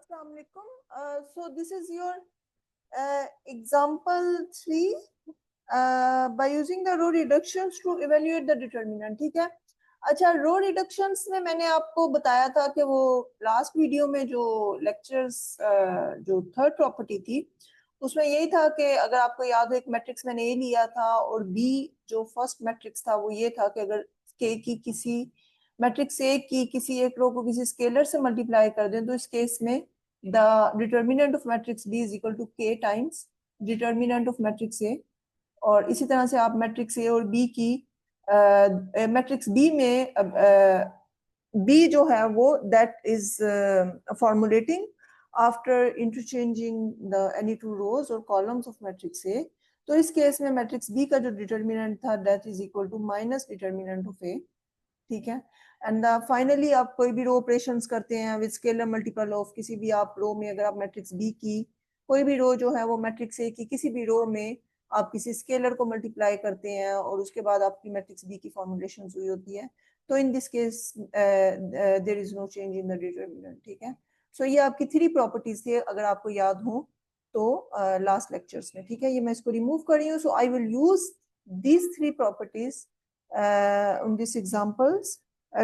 Assalamu alaikum. So this is your example 3 by using the row reductions to evaluate the determinant. ठीक है. अच्छा, रो reductions में मैंने आपको बताया था कि वो लास्ट वीडियो में जो लेक्चर्स जो थर्ड प्रॉपर्टी थी उसमें यही था कि अगर आपको याद हो एक मैट्रिक्स मैंने ए लिया था और बी जो फर्स्ट मैट्रिक्स था वो ये था कि अगर के की किसी मैट्रिक्स ए की किसी एक रो को किसी स्केलर से मल्टीप्लाई कर दें तो इस केस में the determinant of matrix B is equal to k times determinant of matrix A. और इसी तरह से आप मैट्रिक्स ए और बी की मैट्रिक्स बी में बी जो है वो that is formulating after interchanging the any two rows और कॉलम्स ऑफ मैट्रिक्स ए। तो इस केस में मैट्रिक्स बी का जो डिटर्मिनेंट था that is equal to minus determinant of A. ठीक है। एंड फाइनली आप कोई भी रो ऑपरेशंस करते हैं विद स्केलर मल्टीपल ऑफ किसी भी आप रो में अगर आप मैट्रिक्स बी की कोई भी रो जो है वो मैट्रिक्स ए की किसी भी रो में आप किसी स्केलर को मल्टीप्लाई करते हैं और उसके बाद आपकी मैट्रिक्स बी की फॉर्मुलेशन हुई होती है। तो in this case there is no change in the determinant. ठीक है। सो ये आपकी 3 प्रॉपर्टीज थी अगर आपको याद हो तो लास्ट लेक्चर्स में। ठीक है। ये मैं इसको रिमूव कर रही हूँ। So I will use these 3 properties on these examples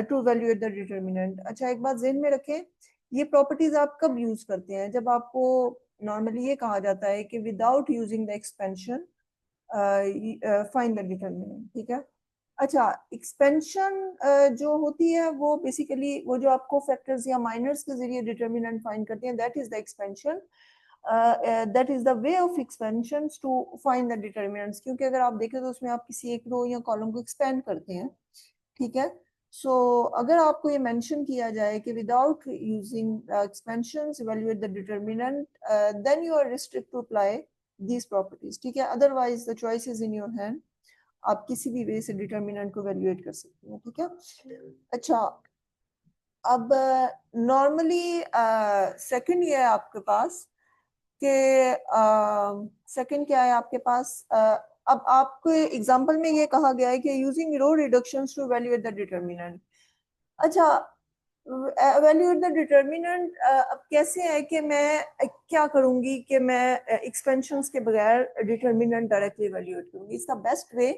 to evaluate the determinant। अच्छा, एक बात ज़हन में रखें, ये प्रॉपर्टीज आप कब यूज करते हैं? जब आपको नॉर्मली ये कहा जाता है कि without using the expansion find the determinant. ठीक है। अच्छा, एक्सपेंशन जो होती है वो बेसिकली वो जो आपको फैक्टर्स या माइनर्स के जरिए डिटरमिनेंट फाइंड करते हैं that is the expansion. That is the way of expansion to find the determinants. क्योंकि अगर आप देखें तो उसमें आप किसी एक रो या कॉलम को एक्सपेंड करते हैं। ठीक है। सो अगर आपको ये मेंशन किया जाए कि without using expansions evaluate the determinant then you are restrict to apply these properties. ठीक है। Otherwise the choice is in your hand, आप किसी भी वे से डिटरमिनेंट को इवैल्यूएट कर सकते हैं। ठीक है। अच्छा, अब नॉर्मली सेकंड ये है आपके पास कि सेकंड क्या है आपके पास? अब आपको एग्जांपल में ये कहा गया है कि using row reductions to evaluate the determinant. अच्छा, इवैल्यूएट द डिटरमिनेंट अब कैसे है कि मैं क्या करूंगी कि मैं एक्सपेंशंस के बगैर डिटरमिनेंट डायरेक्टली इवैल्यूएट करूंगी? इसका बेस्ट वे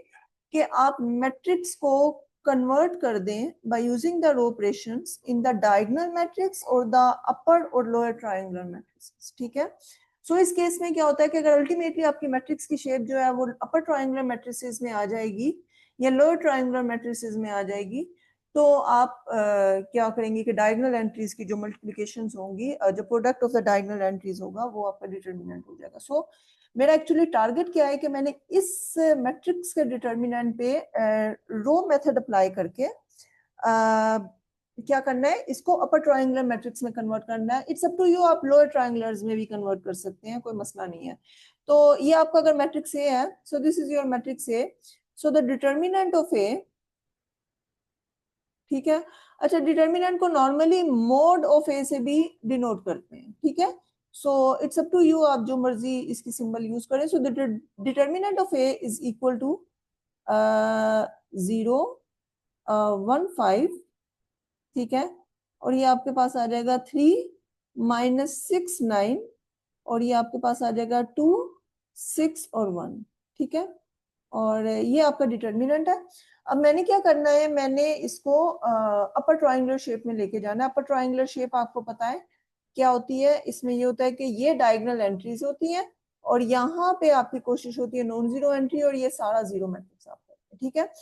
कि आप मैट्रिक्स को कन्वर्ट कर दें by using the row operations in the diagonal matrix और द अपर और लोअर ट्रायंगुलर मैट्रिक्स। ठीक है। सो इस केस में क्या होता है कि अगर अल्टीमेटली आपकी मैट्रिक्स की शेप जो है वो अपर ट्रायंगुलर मैट्रिसेस में आ जाएगी या लोअर ट्रायंगुलर मैट्रिसेस में आ जाएगी तो आप क्या करेंगे कि डायगोनल एंट्रीज की जो मल्टीप्लिकेशंस होंगी जो product of the diagonal entries होगा वो आपका डिटरमिनेंट हो जाएगा। सो मेरा एक्चुअली टारगेट क्या है कि मैंने इस मैट्रिक्स के डिटरमिनेंट पे रो मेथड अप्लाई करके क्या करना है, इसको अपर ट्रायंगुलर मैट्रिक्स में कन्वर्ट करना है। इट्स अप टू यू, आप लोअर ट्रायंगुलर्स में भी कन्वर्ट कर सकते हैं, कोई मसला नहीं है। तो ये आपका अगर मैट्रिक्स ए है, so this is your matrix A. So the determinant of A, ठीक है। अच्छा, डिटरमिनेंट को नॉर्मली मोड ऑफ ए से भी डिनोट करते हैं। ठीक है। So it's up to you, आप जो मर्जी इसकी सिंबल यूज करें। So the determinant of A is equal to 0 1 5। ठीक है। और ये आपके पास आ जाएगा 3 -6 9 और ये आपके पास आ जाएगा 2 6 और 1। ठीक है। और ये आपका डिटरमिनेंट है। अब मैंने क्या करना है, मैंने इसको अपर ट्रायंगुलर शेप में लेके जाना है। अपर ट्रायंगुलर शेप आपको पता है क्या होती है? इसमें ये होता है कि ये डायगोनल एंट्रीज होती हैं और यहाँ पे आपकी कोशिश होती है नॉन जीरो एंट्री और ये सारा जीरो मैट्रिक्स आप करते हैं। ठीक है।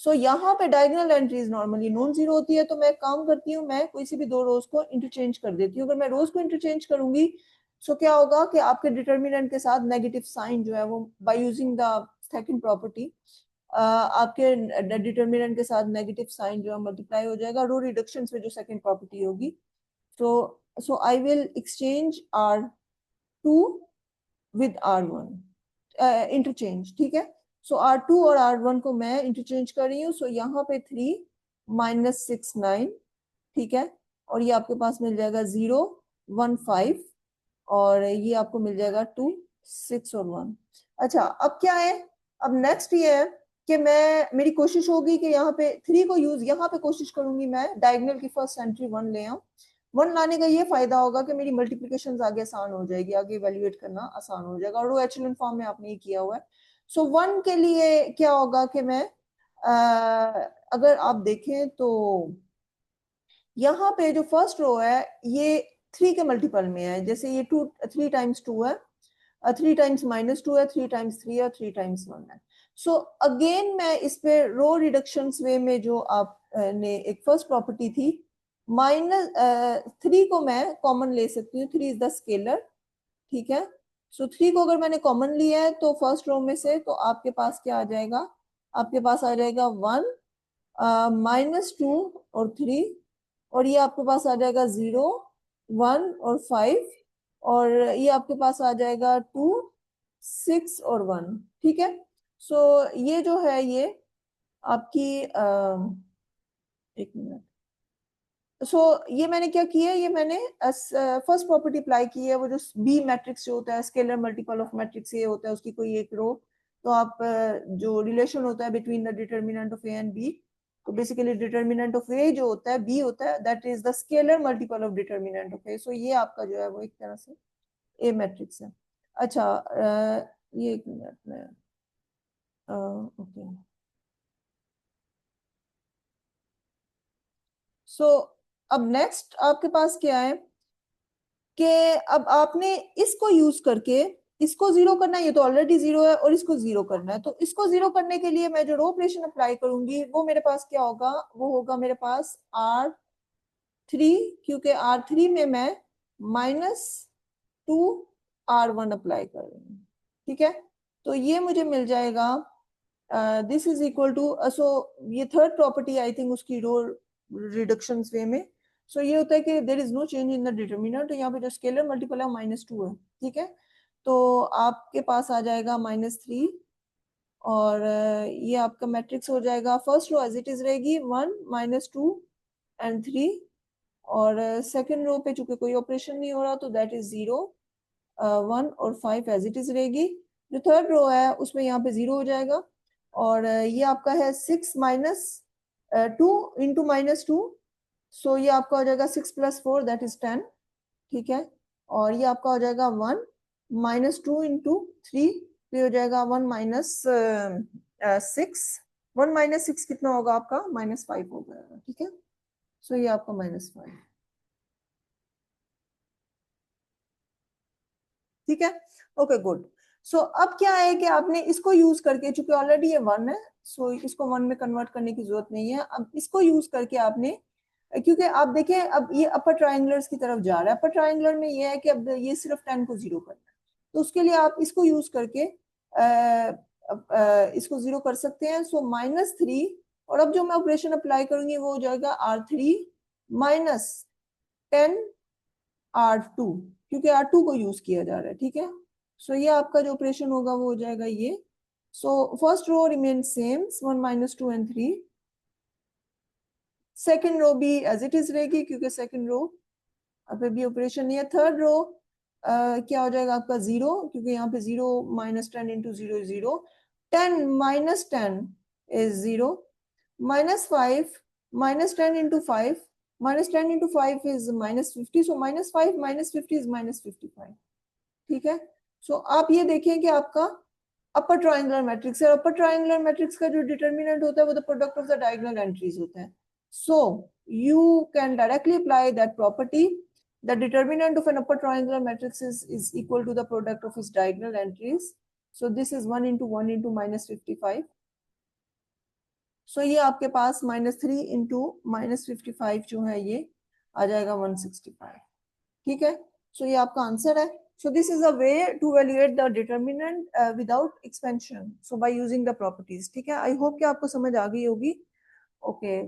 सो यहाँ पे diagonal entries normally non zero होती है तो मैं काम करती हूँ, मैं कोई सी भी दो रोज को इंटरचेंज कर देती हूँ। अगर मैं रोज को इंटरचेंज करूंगी सो क्या होगा कि आपके डिटरमिनेंट के साथ नेगेटिव साइन जो है वो bye using the second property आपके डिटरमिनेंट के साथ नेगेटिव साइन जो है मल्टीप्लाई हो जाएगा रो रिडक्शंस में जो सेकंड प्रॉपर्टी होगी। So I will exchange R2 with R1 interchange. ठीक है। सो R2 और R1 को मैं इंटरचेंज कर रही हूँ। सो यहाँ पे 3 -6 9। ठीक है। और ये आपके पास मिल जाएगा 0 1 5 और ये आपको मिल जाएगा 2 6 और 1। अच्छा, अब क्या है, अब नेक्स्ट ये है कि मेरी कोशिश होगी कि यहाँ पे 3 को यूज, यहाँ पे कोशिश करूंगी मैं डायगोनल की फर्स्ट एंट्री 1 ले आऊं। 1 लाने का ये फायदा होगा कि मेरी मल्टीप्लिकेशन आगे आसान हो जाएगी, आगे इवेल्युएट करना आसान हो जाएगा, और वो एचेलॉन फॉर्म में आपने ये किया हुआ है। सो 1 के लिए क्या होगा कि मैं अगर आप देखें तो यहाँ पे जो फर्स्ट रो है ये 3 के मल्टीपल में है, जैसे ये 3 टाइम्स 2 है, 3 टाइम्स -2 है, 3 टाइम्स 3 है, 3 टाइम्स 1 है। सो अगेन मैं इस पे रो रिडक्शन वे में जो आप ने एक फर्स्ट प्रॉपर्टी थी, -3 को मैं कॉमन ले सकती हूँ, 3 इज द स्केलर, ठीक है। सो 3 को अगर मैंने कॉमन लिया है तो फर्स्ट रो में से, तो आपके पास क्या आ जाएगा, आपके पास आ जाएगा 1, -2 और 3, और ये आपके पास आ जाएगा 0, 1 और 5, और ये आपके पास आ जाएगा 2, 6 और 1, ठीक है। सो ये जो है ये आपकी एक मिनट, ये मैंने क्या किया है, ये मैंने फर्स्ट प्रॉपर्टी अप्लाई की है, वो जो बी मैट्रिक्स जो होता है, स्केलर मल्टीपल ऑफ मैट्रिक्स ये होता है, उसकी कोई एक रो, तो आप जो रिलेशन होता है between the determinant of A and B, तो बेसिकली डिटर्मिनेंट ऑफ ए जो होता है, बी होता है, that is the scalar multiple of determinant of A. So ये आपका जो है वो एक तरह से ए मैट्रिक्स है। अच्छा ये एक मिनट में, ओके। सो अब नेक्स्ट आपके पास क्या है कि अब आपने इसको यूज करके इसको जीरो करना है, ये तो ऑलरेडी जीरो है, और इसको जीरो करना है, तो इसको जीरो करने के लिए मैं जो रो ऑपरेशन अप्लाई करूंगी वो मेरे पास क्या होगा, वो होगा मेरे पास R3, क्योंकि R3 में मैं -2 R1 अप्लाई कर रही हूँ, ठीक है। तो ये मुझे मिल जाएगा, दिस इज इक्वल टू, सो ये थर्ड प्रॉपर्टी आई थिंक उसकी रो रिडक्शन वे में, सो ये होता है कि there is no change in the determinant, तो यहाँ पे जो स्केलर मल्टीपल है -2 है, ठीक है। तो आपके पास आ जाएगा -3, और ये आपका मैट्रिक्स हो जाएगा, first row as it is रहेगी 1, -2 एंड 3, और सेकंड रो पे चूंकि कोई ऑपरेशन नहीं हो रहा तो दैट इज 0, 1 और 5 एज इट इज रहेगी। जो थर्ड रो है उसमें यहाँ पे 0 हो जाएगा, और ये आपका है 6 -2 इंटू -2, सो ये आपका हो जाएगा 6 + 4 दैट इज 10, ठीक है। और ये आपका हो जाएगा 1 -2 इंटू 3, फिर हो जाएगा 1 -6, 1 -6 कितना होगा आपका, -5 हो जाएगा, ठीक है। सो ये आपका -5, ठीक है। Okay good. सो अब क्या है कि आपने इसको यूज करके, चूंकि ऑलरेडी ये 1 है, सो इसको 1 में कन्वर्ट करने की जरूरत नहीं है, अब इसको यूज करके आपने, क्योंकि आप देखें अब ये अपर ट्राइंगुलर्स की तरफ जा रहा है, अपर ट्राइंगुलर में ये है कि अब ये सिर्फ 10 को 0 करना है, तो उसके लिए आप इसको यूज करके इसको 0 कर सकते हैं। सो -3, और अब जो मैं ऑपरेशन अप्लाई करूंगी वो हो जाएगा R3 -10 R2, क्योंकि R2 को यूज किया जा रहा है, ठीक है। सो ये आपका जो ऑपरेशन होगा वो हो जाएगा ये। So first row remain same, 1 -2 and 3, second row भी एज इट इज रहेगी, क्योंकि सेकेंड रो अब भी ऑपरेशन नहीं है। थर्ड रो क्या हो जाएगा आपका 0, क्योंकि यहाँ पे 0 -10 into 0 is 0, 10 -10 is 0, -5 -10 into 5, -10 into 5 is -50, so -5 -50 is -55, ठीक है। सो आप ये देखें कि आपका अपर ट्रायंगुलर मैट्रिक्स है, अपर ट्रायंगुलर मैट्रिक्स का जो डिटर्मिनेंट होता है वो the product of the diagonal entries होता है। So you can directly apply that property, the determinant of an upper triangular matrix is equal to the product of its diagonal entries. So this is 1 into 1 into -55. So ये आपके पास -3 into -55 जो है ये आ जाएगा 165, ठीक है। So ये आपका आंसर है। So this is a way to evaluate the determinant without expansion. So by using the properties, ठीक है। I hope कि आपको समझ आ गई होगी। Okay.